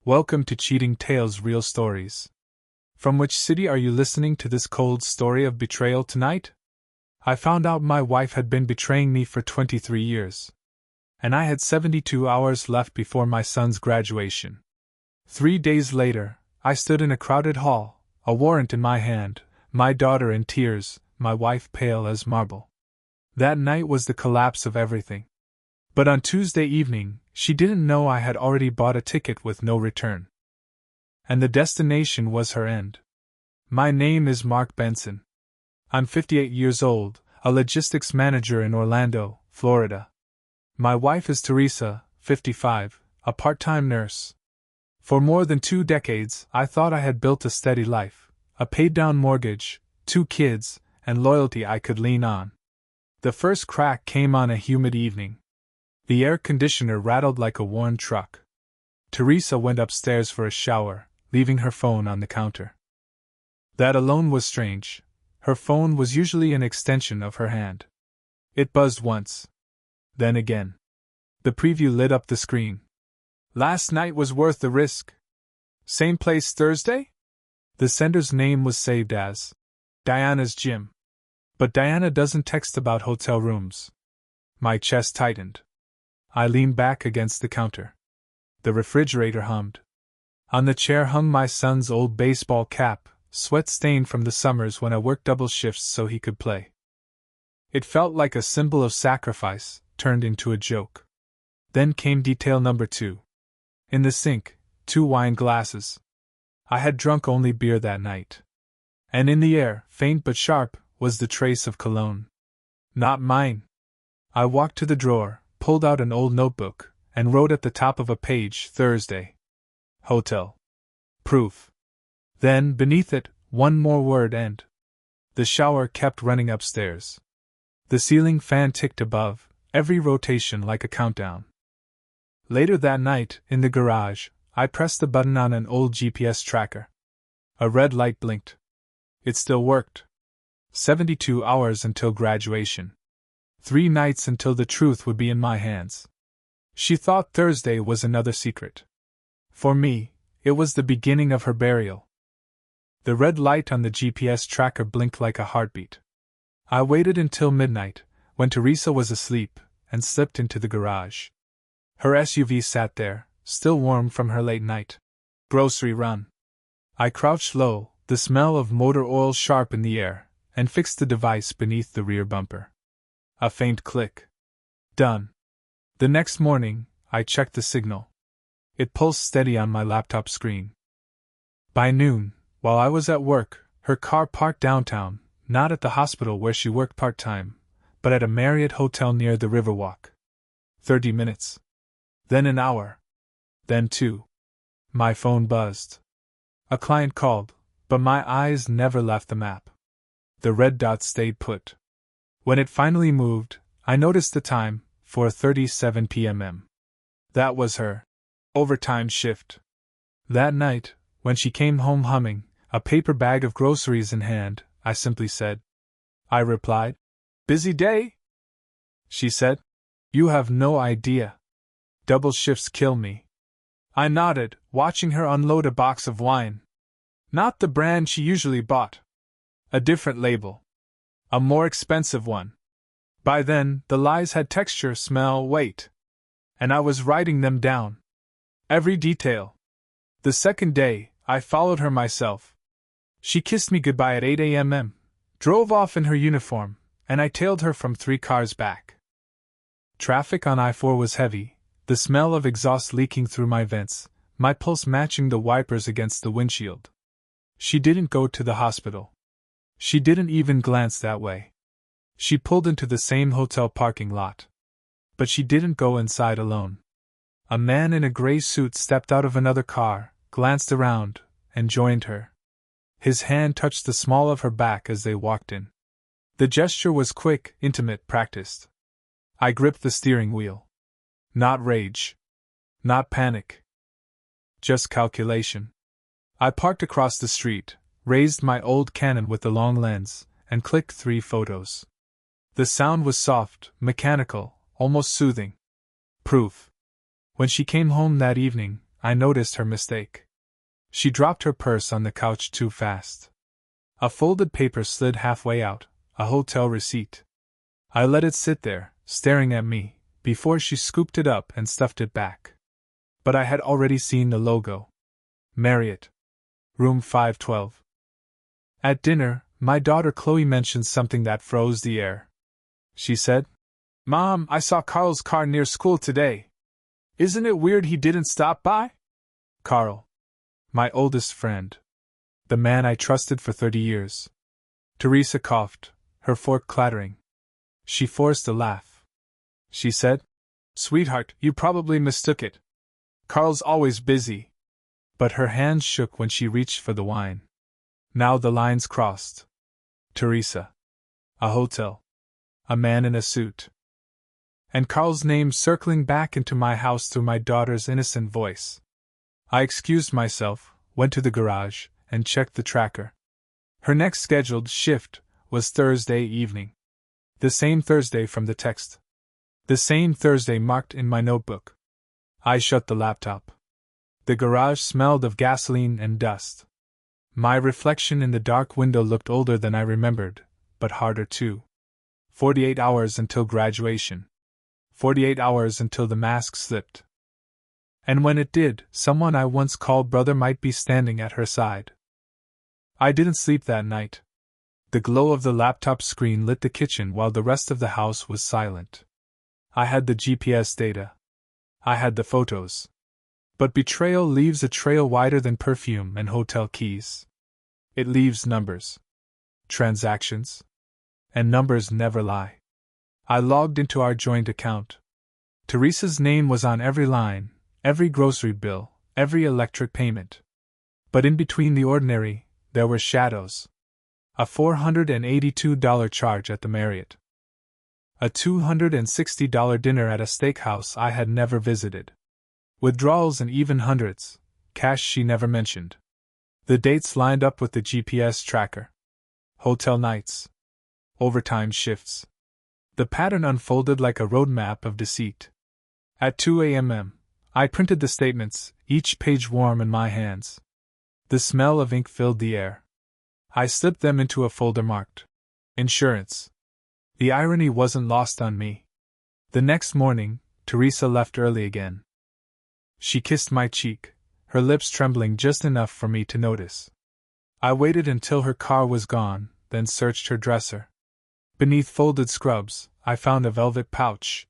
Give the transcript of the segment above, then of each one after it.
Welcome to Cheating Tales Real Stories. From which city are you listening to this cold story of betrayal tonight? I found out my wife had been betraying me for 23 years. And I had 72 hours left before my son's graduation. 3 days later, I stood in a crowded hall, a warrant in my hand, my daughter in tears, my wife pale as marble. That night was the collapse of everything. But on Tuesday evening, she didn't know I had already bought a ticket with no return. And the destination was her end. My name is Mark Benson. I'm 58 years old, a logistics manager in Orlando, Florida. My wife is Teresa, 55, a part-time nurse. For more than 2 decades, I thought I had built a steady life, a paid-down mortgage, 2 kids, and loyalty I could lean on. The first crack came on a humid evening. The air conditioner rattled like a worn truck. Teresa went upstairs for a shower, leaving her phone on the counter. That alone was strange. Her phone was usually an extension of her hand. It buzzed once. Then again. The preview lit up the screen. Last night was worth the risk. Same place Thursday? The sender's name was saved as Diana's Gym. But Diana doesn't text about hotel rooms. My chest tightened. I leaned back against the counter. The refrigerator hummed. On the chair hung my son's old baseball cap, sweat-stained from the summers when I worked double shifts so he could play. It felt like a symbol of sacrifice, turned into a joke. Then came detail number 2. In the sink, 2 wine glasses. I had drunk only beer that night. And in the air, faint but sharp, was the trace of cologne. Not mine. I walked to the drawer, pulled out an old notebook, and wrote at the top of a page, Thursday. Hotel. Proof. Then, beneath it, one more word and. The shower kept running upstairs. The ceiling fan ticked above, every rotation like a countdown. Later that night, in the garage, I pressed the button on an old GPS tracker. A red light blinked. It still worked. 72 hours until graduation. 3 nights until the truth would be in my hands. She thought Thursday was another secret. For me, it was the beginning of her burial. The red light on the GPS tracker blinked like a heartbeat. I waited until midnight, when Teresa was asleep, and slipped into the garage. Her SUV sat there, still warm from her late night grocery run. I crouched low, the smell of motor oil sharp in the air, and fixed the device beneath the rear bumper. A faint click. Done. The next morning, I checked the signal. It pulsed steady on my laptop screen. By noon, while I was at work, her car parked downtown, not at the hospital where she worked part-time, but at a Marriott hotel near the Riverwalk. 30 minutes. Then an hour. Then 2. My phone buzzed. A client called, but my eyes never left the map. The red dot stayed put. When it finally moved, I noticed the time, 4:37 p.m. That was her overtime shift. That night, when she came home humming, a paper bag of groceries in hand, I simply said. I replied, "Busy day?" She said, "You have no idea. Double shifts kill me." I nodded, watching her unload a box of wine. Not the brand she usually bought. A different label. A more expensive one. By then, the lies had texture, smell, weight. And I was writing them down. Every detail. The second day, I followed her myself. She kissed me goodbye at 8 a.m., drove off in her uniform, and I tailed her from 3 cars back. Traffic on I-4 was heavy, the smell of exhaust leaking through my vents, my pulse matching the wipers against the windshield. She didn't go to the hospital. She didn't even glance that way. She pulled into the same hotel parking lot. But she didn't go inside alone. A man in a gray suit stepped out of another car, glanced around, and joined her. His hand touched the small of her back as they walked in. The gesture was quick, intimate, practiced. I gripped the steering wheel. Not rage. Not panic. Just calculation. I parked across the street, raised my old Canon with the long lens, and clicked 3 photos. The sound was soft, mechanical, almost soothing. Proof. When she came home that evening, I noticed her mistake. She dropped her purse on the couch too fast. A folded paper slid halfway out, a hotel receipt. I let it sit there, staring at me, before she scooped it up and stuffed it back. But I had already seen the logo. Marriott. Room 512. At dinner, my daughter Chloe mentioned something that froze the air. She said, "Mom, I saw Carl's car near school today. Isn't it weird he didn't stop by?" Carl. My oldest friend. The man I trusted for 30 years. Teresa coughed, her fork clattering. She forced a laugh. She said, "Sweetheart, you probably mistook it. Carl's always busy." But her hands shook when she reached for the wine. Now the lines crossed. Teresa. A hotel. A man in a suit. And Carl's name circling back into my house through my daughter's innocent voice. I excused myself, went to the garage, and checked the tracker. Her next scheduled shift was Thursday evening. The same Thursday from the text. The same Thursday marked in my notebook. I shut the laptop. The garage smelled of gasoline and dust. My reflection in the dark window looked older than I remembered, but harder too. 48 hours until graduation. 48 hours until the mask slipped. And when it did, someone I once called brother might be standing at her side. I didn't sleep that night. The glow of the laptop screen lit the kitchen while the rest of the house was silent. I had the GPS data. I had the photos. But betrayal leaves a trail wider than perfume and hotel keys. It leaves numbers. Transactions. And numbers never lie. I logged into our joint account. Teresa's name was on every line, every grocery bill, every electric payment. But in between the ordinary, there were shadows. A $482 charge at the Marriott. A $260 dinner at a steakhouse I had never visited. Withdrawals and even hundreds, cash she never mentioned. The dates lined up with the GPS tracker. Hotel nights. Overtime shifts. The pattern unfolded like a roadmap of deceit. At 2 a.m., I printed the statements, each page warm in my hands. The smell of ink filled the air. I slipped them into a folder marked Insurance. The irony wasn't lost on me. The next morning, Teresa left early again. She kissed my cheek, her lips trembling just enough for me to notice. I waited until her car was gone, then searched her dresser. Beneath folded scrubs, I found a velvet pouch.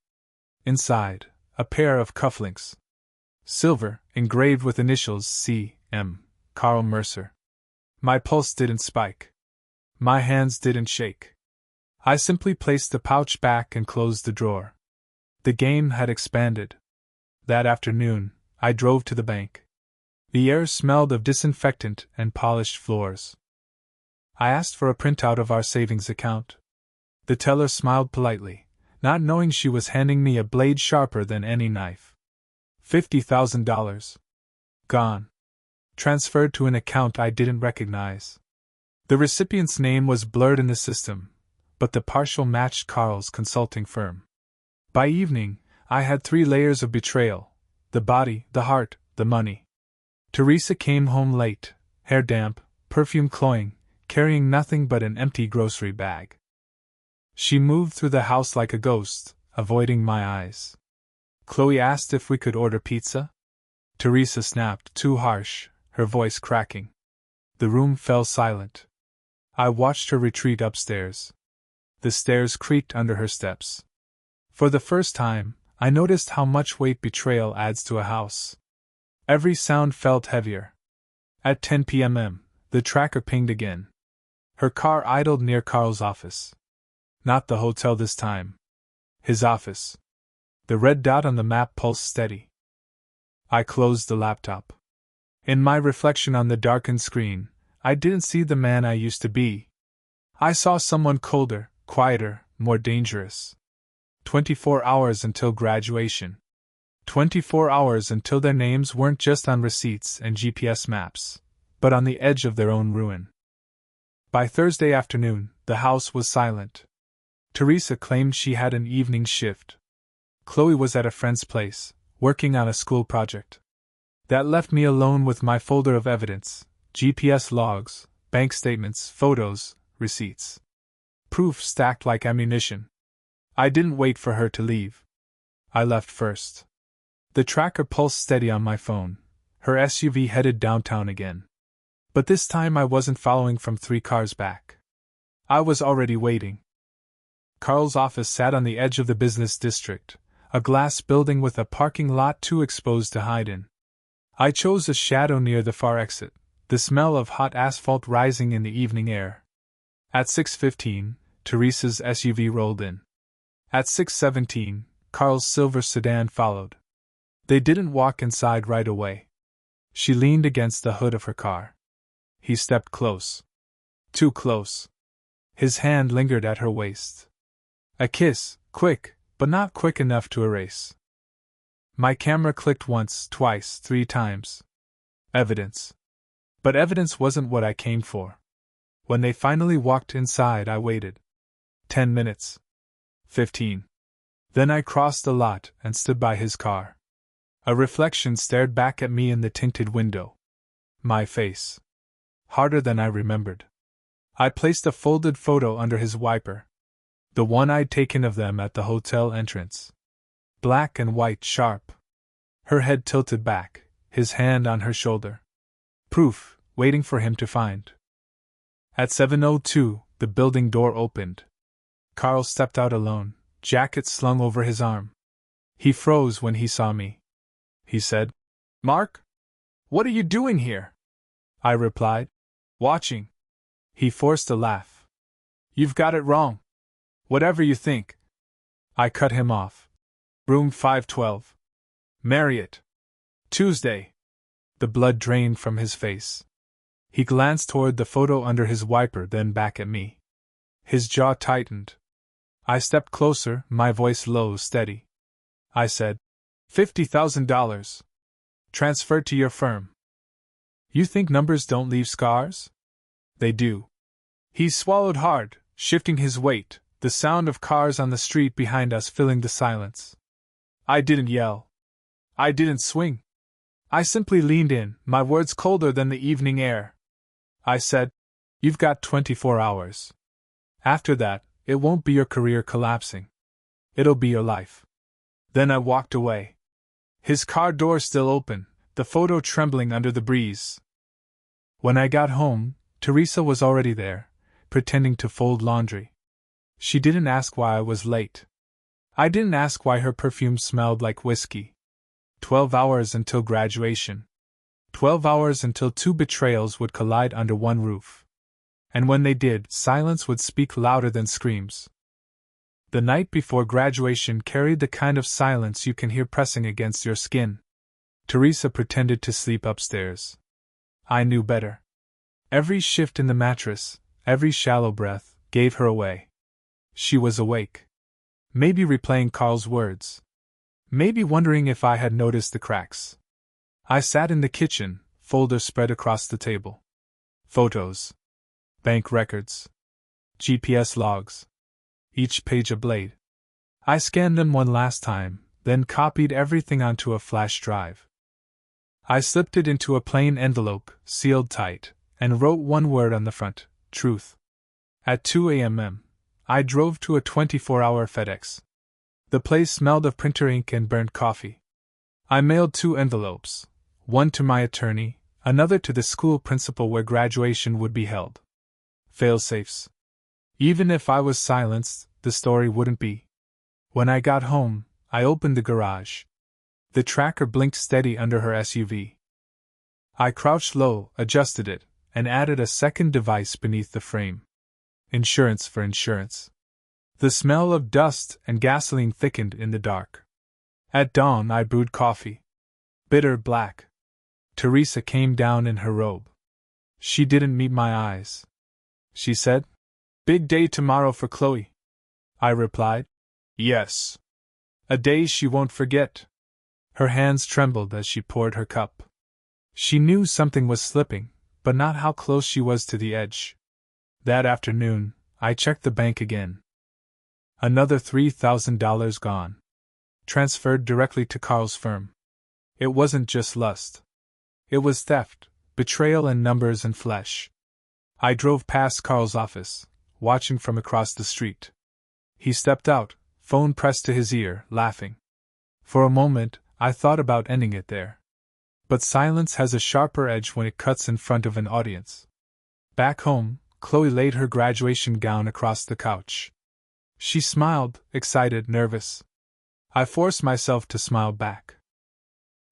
Inside, a pair of cufflinks. Silver, engraved with initials C.M. Carl Mercer. My pulse didn't spike. My hands didn't shake. I simply placed the pouch back and closed the drawer. The game had expanded. That afternoon, I drove to the bank. The air smelled of disinfectant and polished floors. I asked for a printout of our savings account. The teller smiled politely, not knowing she was handing me a blade sharper than any knife. $50,000. Gone. Transferred to an account I didn't recognize. The recipient's name was blurred in the system, but the partial matched Carl's consulting firm. By evening, I had 3 layers of betrayal: the body, the heart, the money. Teresa came home late, hair damp, perfume cloying, carrying nothing but an empty grocery bag. She moved through the house like a ghost, avoiding my eyes. Chloe asked if we could order pizza. Teresa snapped, too harsh, her voice cracking. The room fell silent. I watched her retreat upstairs. The stairs creaked under her steps. For the first time, I noticed how much weight betrayal adds to a house. Every sound felt heavier. At 10 p.m., the tracker pinged again. Her car idled near Carl's office. Not the hotel this time. His office. The red dot on the map pulsed steady. I closed the laptop. In my reflection on the darkened screen, I didn't see the man I used to be. I saw someone colder, quieter, more dangerous. 24 hours until graduation. 24 hours until their names weren't just on receipts and GPS maps, but on the edge of their own ruin. By Thursday afternoon, the house was silent. Teresa claimed she had an evening shift. Chloe was at a friend's place, working on a school project. That left me alone with my folder of evidence: GPS logs, bank statements, photos, receipts. Proof stacked like ammunition. I didn't wait for her to leave. I left first. The tracker pulsed steady on my phone. Her SUV headed downtown again. But this time I wasn't following from 3 cars back. I was already waiting. Carl's office sat on the edge of the business district, a glass building with a parking lot too exposed to hide in. I chose a shadow near the far exit, the smell of hot asphalt rising in the evening air. At 6:15, Teresa's SUV rolled in. At 6:17, Carl's silver sedan followed. They didn't walk inside right away. She leaned against the hood of her car. He stepped close. Too close. His hand lingered at her waist. A kiss, quick, but not quick enough to erase. My camera clicked once, twice, 3 times. Evidence. But evidence wasn't what I came for. When they finally walked inside, I waited. 10 minutes. 15. Then I crossed the lot and stood by his car. A reflection stared back at me in the tinted window. My face. Harder than I remembered. I placed a folded photo under his wiper. The one I'd taken of them at the hotel entrance. Black and white, sharp. Her head tilted back, his hand on her shoulder. Proof, waiting for him to find. At 7:02, the building door opened. Carl stepped out alone, jacket slung over his arm. He froze when he saw me. He said, "Mark? What are you doing here?" I replied, "Watching." He forced a laugh. "You've got it wrong. Whatever you think." I cut him off. "Room 512. Marriott. Tuesday." The blood drained from his face. He glanced toward the photo under his wiper, then back at me. His jaw tightened. I stepped closer, my voice low, steady. I said, $50,000. Transferred to your firm. You think numbers don't leave scars? They do. He swallowed hard, shifting his weight, the sound of cars on the street behind us filling the silence. I didn't yell. I didn't swing. I simply leaned in, my words colder than the evening air. I said, "You've got 24 hours. After that, it won't be your career collapsing. It'll be your life." Then I walked away. His car door still open, the photo trembling under the breeze. When I got home, Teresa was already there, pretending to fold laundry. She didn't ask why I was late. I didn't ask why her perfume smelled like whiskey. 12 hours until graduation. 12 hours until 2 betrayals would collide under one roof. And when they did, silence would speak louder than screams. The night before graduation carried the kind of silence you can hear pressing against your skin. Teresa pretended to sleep upstairs. I knew better. Every shift in the mattress, every shallow breath, gave her away. She was awake. Maybe replaying Carl's words. Maybe wondering if I had noticed the cracks. I sat in the kitchen, folders spread across the table. Photos. Bank records. GPS logs. Each page a blade. I scanned them one last time, then copied everything onto a flash drive. I slipped it into a plain envelope, sealed tight, and wrote one word on the front: truth. At 2 a.m., I drove to a 24-hour FedEx. The place smelled of printer ink and burnt coffee. I mailed 2 envelopes, one to my attorney, another to the school principal where graduation would be held. Fail-safes. Even if I was silenced, the story wouldn't be. When I got home, I opened the garage. The tracker blinked steady under her SUV. I crouched low, adjusted it, and added a second device beneath the frame. Insurance for insurance. The smell of dust and gasoline thickened in the dark. At dawn, I brewed coffee. Bitter black. Teresa came down in her robe. She didn't meet my eyes. She said, "Big day tomorrow for Chloe." I replied, "Yes. A day she won't forget." Her hands trembled as she poured her cup. She knew something was slipping, but not how close she was to the edge. That afternoon, I checked the bank again. Another $3,000 gone. Transferred directly to Carl's firm. It wasn't just lust. It was theft, betrayal in numbers and flesh. I drove past Carl's office, watching from across the street. He stepped out, phone pressed to his ear, laughing. For a moment, I thought about ending it there. But silence has a sharper edge when it cuts in front of an audience. Back home, Chloe laid her graduation gown across the couch. She smiled, excited, nervous. I forced myself to smile back.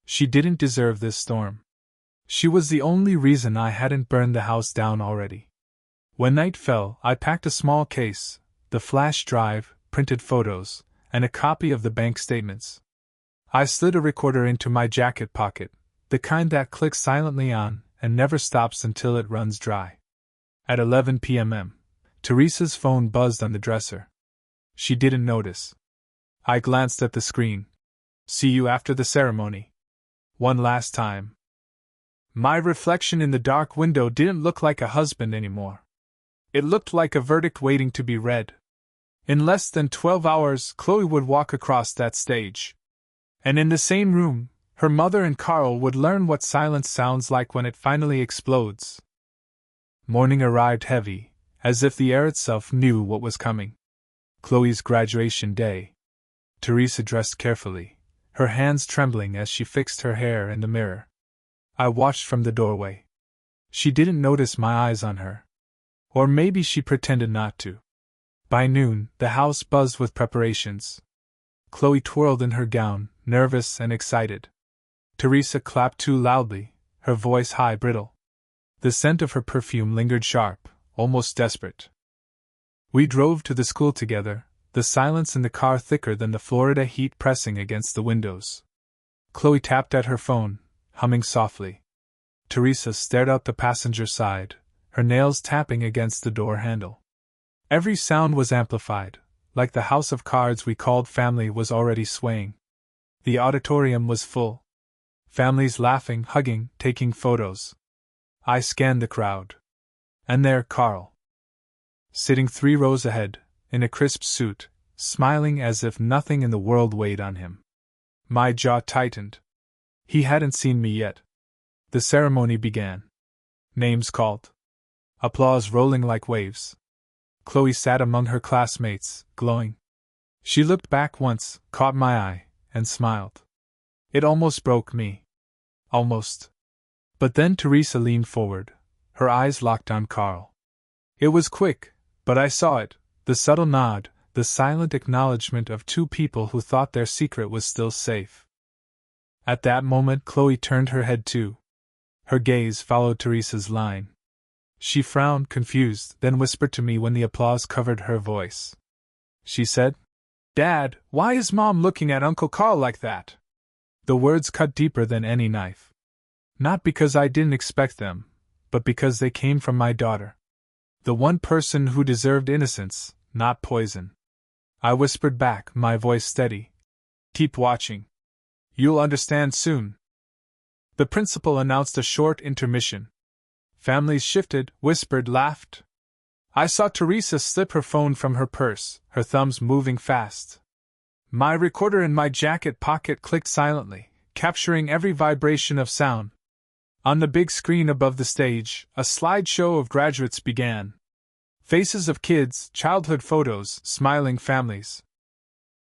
She didn't deserve this storm. She was the only reason I hadn't burned the house down already. When night fell, I packed a small case, the flash drive, printed photos, and a copy of the bank statements. I slid a recorder into my jacket pocket, the kind that clicks silently on and never stops until it runs dry. At 11 p.m., Teresa's phone buzzed on the dresser. She didn't notice. I glanced at the screen. See you after the ceremony. One last time. My reflection in the dark window didn't look like a husband anymore. It looked like a verdict waiting to be read. In less than 12 hours, Chloe would walk across that stage. And in the same room, her mother and Carl would learn what silence sounds like when it finally explodes. Morning arrived heavy, as if the air itself knew what was coming. Chloe's graduation day. Teresa dressed carefully, her hands trembling as she fixed her hair in the mirror. I watched from the doorway. She didn't notice my eyes on her. Or maybe she pretended not to. By noon, the house buzzed with preparations. Chloe twirled in her gown, nervous and excited. Teresa clapped too loudly, her voice high, brittle. The scent of her perfume lingered sharp, almost desperate. We drove to the school together, the silence in the car thicker than the Florida heat pressing against the windows. Chloe tapped at her phone, humming softly. Teresa stared out the passenger side, her nails tapping against the door handle. Every sound was amplified, like the house of cards we called family was already swaying. The auditorium was full. Families laughing, hugging, taking photos. I scanned the crowd. And there Carl. Sitting 3 rows ahead, in a crisp suit, smiling as if nothing in the world weighed on him. My jaw tightened. He hadn't seen me yet. The ceremony began. Names called. Applause rolling like waves. Chloe sat among her classmates, glowing. She looked back once, caught my eye, and smiled. It almost broke me. Almost. But then Teresa leaned forward, her eyes locked on Carl. It was quick, but I saw it, the subtle nod, the silent acknowledgement of 2 people who thought their secret was still safe. At that moment Chloe turned her head too. Her gaze followed Teresa's line. She frowned, confused, then whispered to me when the applause covered her voice. She said, "Dad, why is Mom looking at Uncle Carl like that?" The words cut deeper than any knife. Not because I didn't expect them, but because they came from my daughter. The one person who deserved innocence, not poison. I whispered back, my voice steady. "Keep watching. You'll understand soon." The principal announced a short intermission. Families shifted, whispered, laughed. I saw Teresa slip her phone from her purse, her thumbs moving fast. My recorder in my jacket pocket clicked silently, capturing every vibration of sound. On the big screen above the stage, a slideshow of graduates began. Faces of kids, childhood photos, smiling families.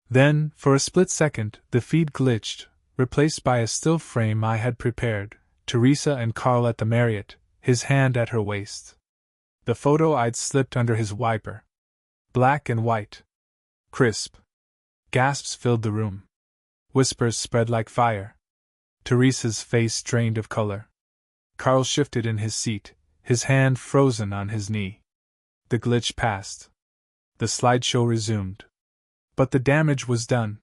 Then, for a split second, the feed glitched, replaced by a still frame I had prepared, Teresa and Carl at the Marriott, his hand at her waist. The photo I'd slipped under his wiper. Black and white. Crisp. Gasps filled the room. Whispers spread like fire. Teresa's face drained of color. Carl shifted in his seat, his hand frozen on his knee. The glitch passed. The slideshow resumed. But the damage was done.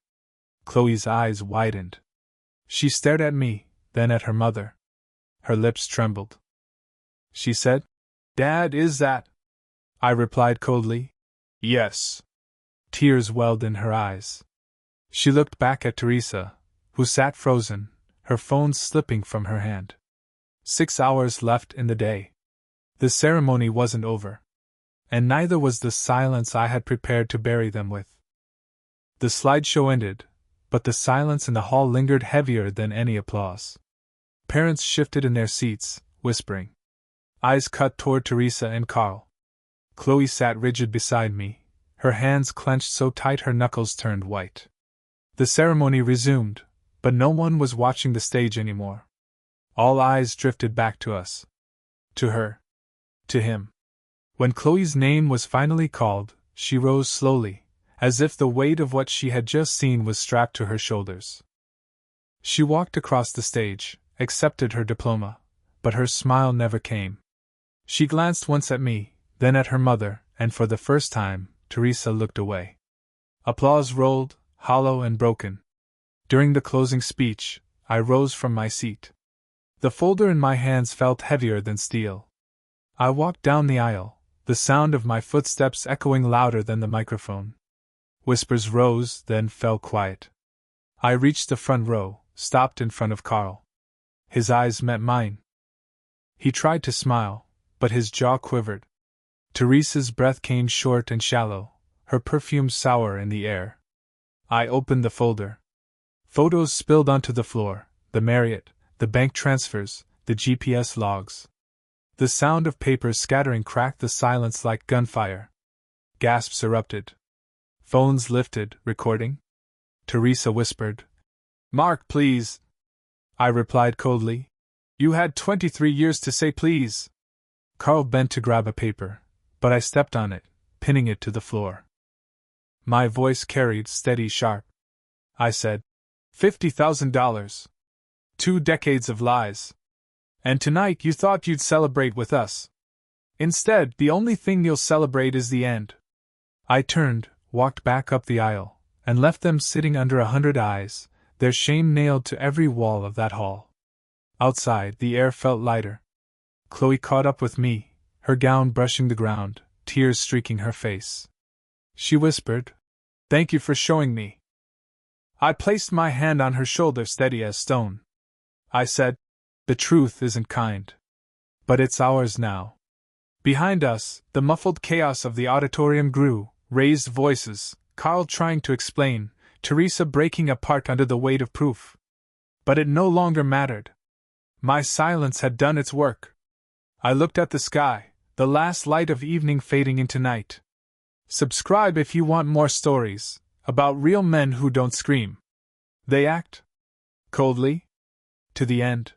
Chloe's eyes widened. She stared at me, then at her mother. Her lips trembled. She said, "Dad, is that?" I replied coldly, "Yes." Tears welled in her eyes. She looked back at Teresa, who sat frozen, her phone slipping from her hand. 6 hours left in the day. The ceremony wasn't over. And neither was the silence I had prepared to bury them with. The slideshow ended, but the silence in the hall lingered heavier than any applause. Parents shifted in their seats, whispering. Eyes cut toward Teresa and Carl. Chloe sat rigid beside me, her hands clenched so tight her knuckles turned white. The ceremony resumed, but no one was watching the stage anymore. All eyes drifted back to us. To her. To him. When Chloe's name was finally called, she rose slowly, as if the weight of what she had just seen was strapped to her shoulders. She walked across the stage, accepted her diploma, but her smile never came. She glanced once at me, then at her mother, and for the first time, Teresa looked away. Applause rolled, hollow and broken. During the closing speech, I rose from my seat. The folder in my hands felt heavier than steel. I walked down the aisle, the sound of my footsteps echoing louder than the microphone. Whispers rose, then fell quiet. I reached the front row, stopped in front of Carl. His eyes met mine. He tried to smile, but his jaw quivered. Teresa's breath came short and shallow, her perfume sour in the air. I opened the folder. Photos spilled onto the floor, the Marriott, the bank transfers, the GPS logs. The sound of papers scattering cracked the silence like gunfire. Gasps erupted. Phones lifted, recording. Teresa whispered. "Mark, please." I replied coldly. "You had 23 years to say please." Carl bent to grab a paper, but I stepped on it, pinning it to the floor. My voice carried steady, sharp. I said, $50,000. 2 decades of lies. And tonight you thought you'd celebrate with us. Instead, the only thing you'll celebrate is the end. I turned, walked back up the aisle, and left them sitting under 100 eyes, their shame nailed to every wall of that hall. Outside, the air felt lighter. Chloe caught up with me, her gown brushing the ground, tears streaking her face. She whispered, "Thank you for showing me." I placed my hand on her shoulder, steady as stone. I said, "The truth isn't kind. But it's ours now." Behind us, the muffled chaos of the auditorium grew, raised voices, Carl trying to explain, Teresa breaking apart under the weight of proof. But it no longer mattered. My silence had done its work. I looked at the sky, the last light of evening fading into night. Subscribe if you want more stories about real men who don't scream. They act coldly to the end.